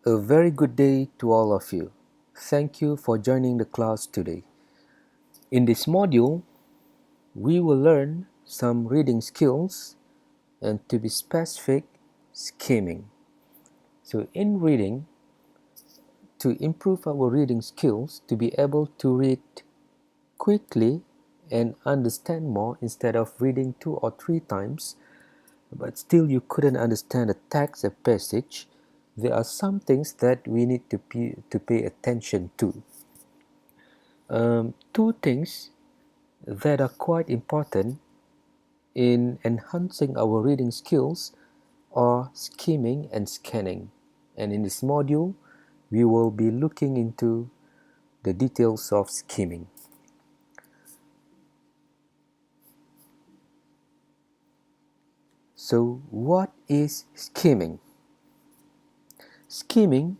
A very good day to all of you. Thank you for joining the class today. In this module, we will learn some reading skills and, to be specific, skimming. So in reading, to improve our reading skills, to be able to read quickly and understand more instead of reading 2 or 3 times, but still you couldn't understand a text, a passage, there are some things that we need to pay attention to. Two things that are quite important in enhancing our reading skills are skimming and scanning. And in this module, we will be looking into the details of skimming. So, what is skimming? Skimming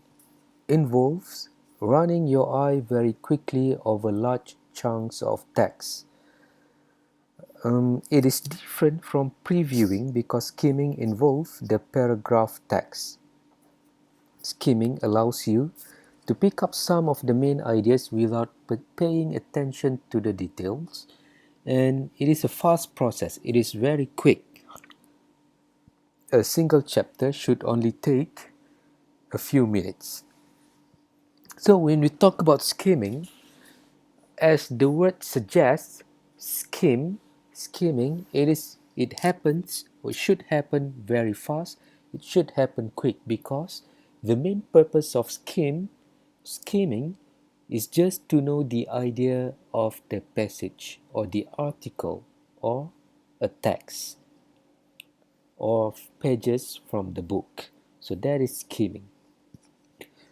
involves running your eye very quickly over large chunks of text. It is different from previewing because skimming involves the paragraph text. Skimming allows you to pick up some of the main ideas without paying attention to the details, and it is a fast process. It is very quick. A single chapter should only take a few minutes. So when we talk about skimming, as the word suggests, skimming, it happens or should happen very fast. It should happen quick because the main purpose of skimming is just to know the idea of the passage or the article or a text or pages from the book. So that is skimming.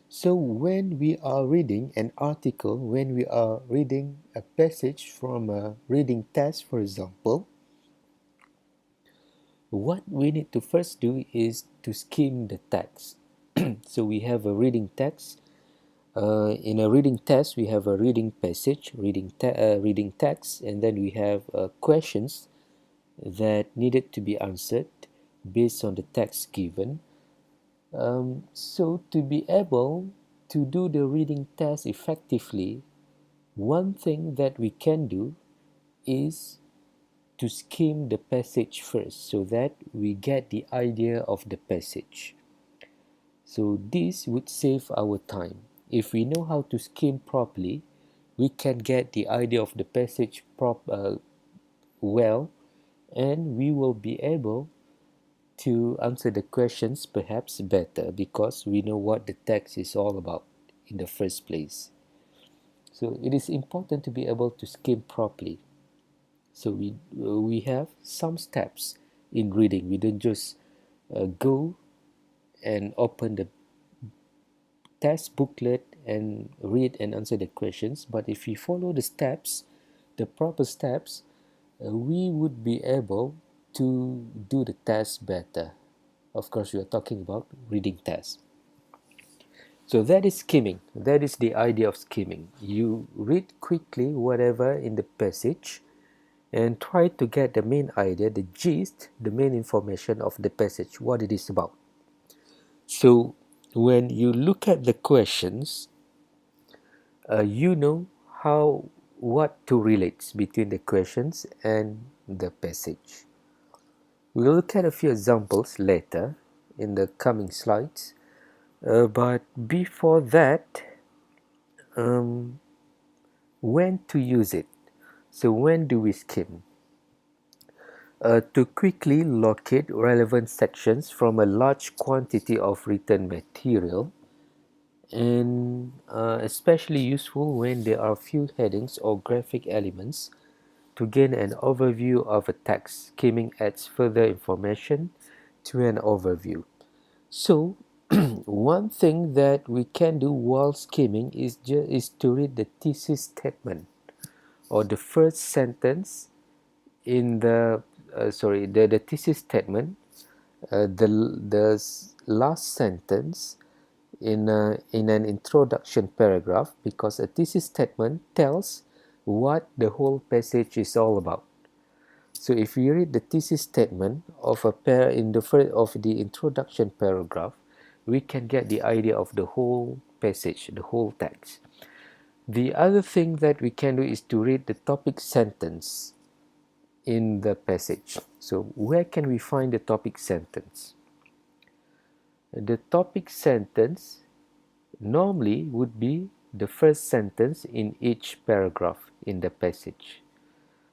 So when we are reading an article, when we are reading a passage from a reading test, for example, what we need to first do is to skim the text. So we have a reading text. In a reading test, we have a reading passage, reading text, and then we have questions that needed to be answered based on the text given. So to be able to do the reading test effectively, one thing that we can do is to skim the passage first so that we get the idea of the passage. So this would save our time. If we know how to skim properly, we can get the idea of the passage well, and we will be able to answer the questions perhaps better because we know what the text is all about in the first place. So it is important to be able to skim properly. So we have some steps in reading. We don't just go and open the test booklet and read and answer the questions, but if we follow the steps, the proper steps, we would be able to do the test better. Of course, we are talking about reading tests. So that is skimming. That is the idea of skimming. You read quickly whatever in the passage and try to get the main idea, the gist, the main information of the passage, what it is about. So when you look at the questions, you know what to relate between the questions and the passage. We'll look at a few examples later in the coming slides, but before that, when to use it. So when do we skim? To quickly locate relevant sections from a large quantity of written material, and especially useful when there are few headings or graphic elements to gain an overview of a text. Skimming adds further information to an overview. So one thing that we can do while skimming is to read the thesis statement or the first sentence in the thesis statement, the last sentence in an introduction paragraph, because a thesis statement tells what the whole passage is all about. So if you read the thesis statement of in the first of the introduction paragraph, we can get the idea of the whole passage, the whole text. The other thing that we can do is to read the topic sentence in the passage. So where can we find the topic sentence? The topic sentence normally would be the first sentence in each paragraph in the passage.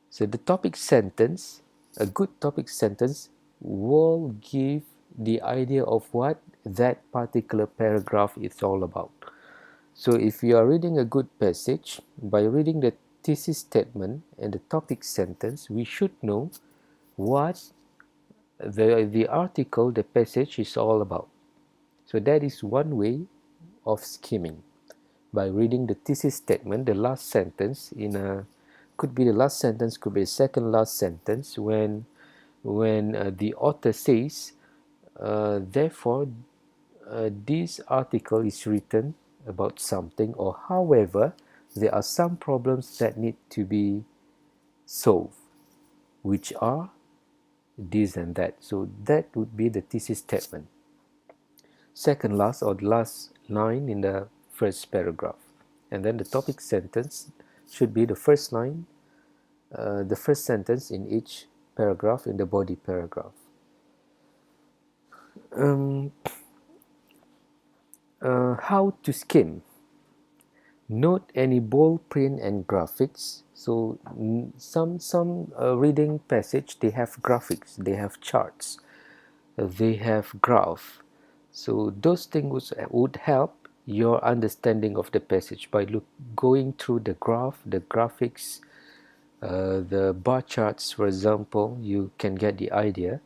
So the topic sentence, a good topic sentence will give the idea of what that particular paragraph is all about. So if you are reading a good passage, by reading the thesis statement and the topic sentence, we should know what the article, the passage is all about. So that is one way of skimming. By reading the thesis statement, the last sentence in a could be the last sentence, could be the second last sentence, when the author says, therefore, this article is written about something, or however, there are some problems that need to be solved, which are this and that. So that would be the thesis statement. Second last or the last line in the first paragraph. And then the topic sentence should be the first line, the first sentence in each paragraph in the body paragraph. How to skim. Note any bold print and graphics. So some reading passage, they have graphics, they have charts, they have graph. So those things would help your understanding of the passage by going through the graph, the graphics, the bar charts, for example. You can get the idea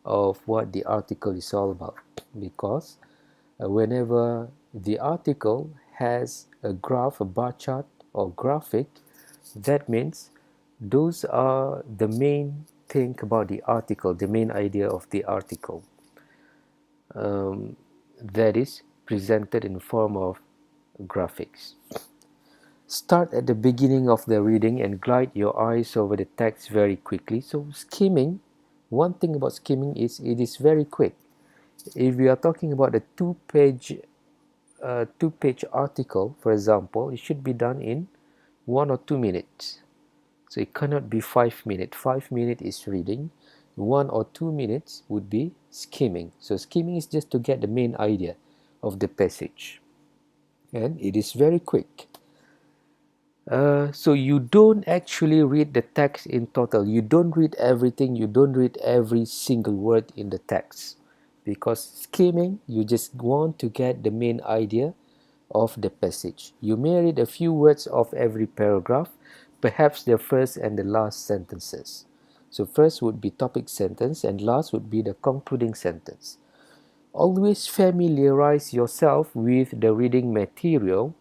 of what the article is all about, because whenever the article has a graph, a bar chart or graphic, that means those are the main thing about the article, the main idea of the article, that is presented in form of graphics. Start at the beginning of the reading and glide your eyes over the text very quickly. So skimming, one thing about skimming is it is very quick. If we are talking about a two-page article, for example, it should be done in 1 or 2 minutes. So it cannot be 5 minutes. 5 minutes is reading. 1 or 2 minutes would be skimming. So skimming is just to get the main idea of the passage. And it is very quick. So you don't actually read the text in total. You don't read everything. You don't read every single word in the text. Because skimming, you just want to get the main idea of the passage. You may read a few words of every paragraph, perhaps the first and the last sentences. So first would be topic sentence and last would be the concluding sentence. Always familiarize yourself with the reading material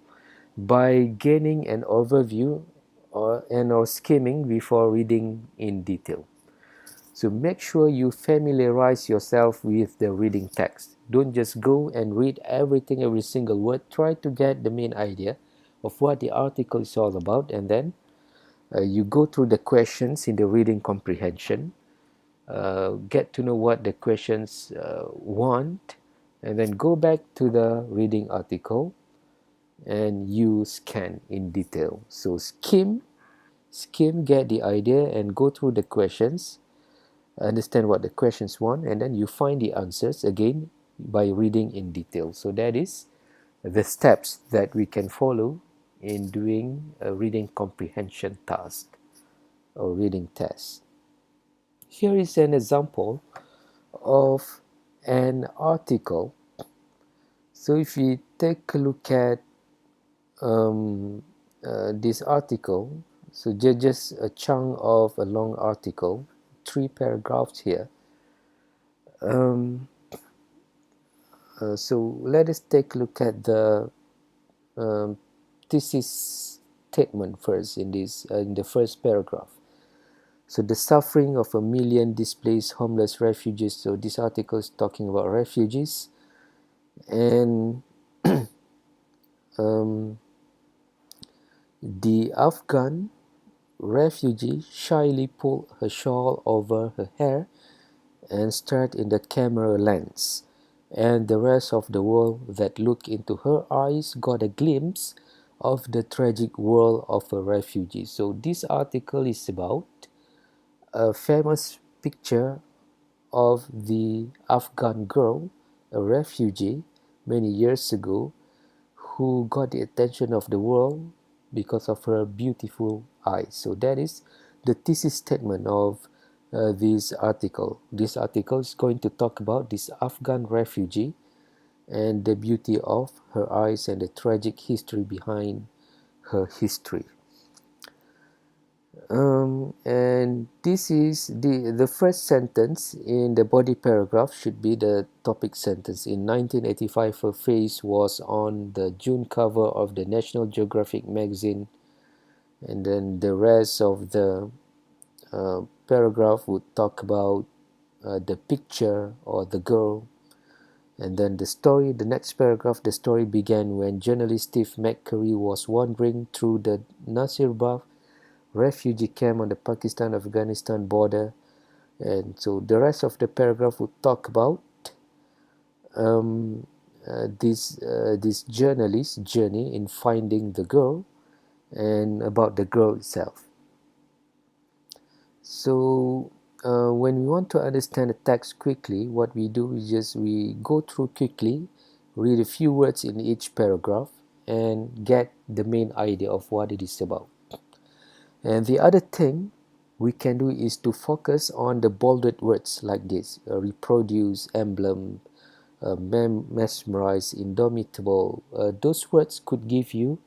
by gaining an overview or skimming before reading in detail. So make sure you familiarize yourself with the reading text. Don't just go and read everything, every single word. Try to get the main idea of what the article is all about, and then you go through the questions in the reading comprehension, get to know what the questions want, and then go back to the reading article and you scan in detail. So skim, get the idea and go through the questions, understand what the questions want, and then you find the answers again by reading in detail. So that is the steps that we can follow in doing a reading comprehension task or reading test. Here is an example of an article. So if you take a look at this article, so just a chunk of a long article, 3 paragraphs here. So let us take a look at the thesis statement first in this in the first paragraph. So the suffering of 1 million displaced homeless refugees. So this article is talking about refugees, and the Afghan refugee shyly pulled her shawl over her hair and stared in the camera lens. and the rest of the world that looked into her eyes got a glimpse of the tragic world of a refugee. So this article is about a famous picture of the Afghan girl, a refugee many years ago, who got the attention of the world because of her beautiful eyes. So that is the thesis statement of this article. This article is going to talk about this Afghan refugee and the beauty of her eyes and the tragic history behind her history. And this is the first sentence in the body paragraph should be the topic sentence. In 1985, her face was on the June cover of the National Geographic magazine, and then the rest of the paragraph would talk about the picture or the girl. And then the next paragraph, the story began when journalist Steve McCurry was wandering through the Nasirabad refugee camp on the Pakistan-Afghanistan border. And so the rest of the paragraph would talk about this journalist's journey in finding the girl and about the girl itself. So when we want to understand the text quickly, what we do is just we go through quickly, read a few words in each paragraph, and get the main idea of what it is about. And the other thing we can do is to focus on the bolded words like this: reproduce, emblem, mesmerize, indomitable. Those words could give you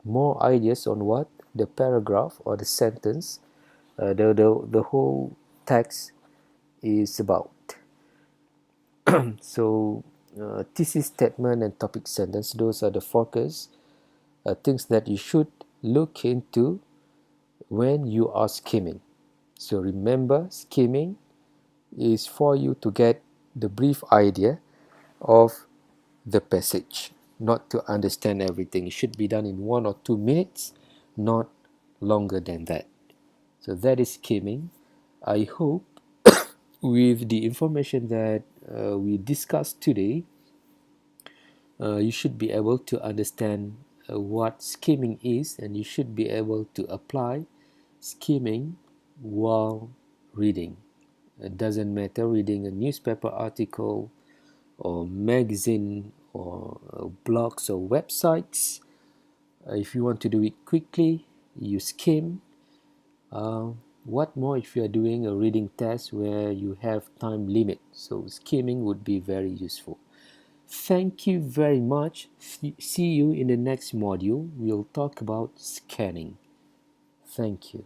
more ideas on what the paragraph or the sentence, the whole text is about. So thesis statement and topic sentence, those are the focus things that you should look into when you are skimming. So remember, skimming is for you to get the brief idea of the passage, not to understand everything. It should be done in 1 or 2 minutes, not longer than that. So that is skimming. I hope with the information that we discussed today, you should be able to understand what skimming is, and you should be able to apply skimming while reading. It doesn't matter reading a newspaper article or magazine or blogs or websites. If you want to do it quickly, you skim. What more if you are doing a reading test where you have time limit? So skimming would be very useful. Thank you very much. See you in the next module. We'll talk about scanning. Thank you.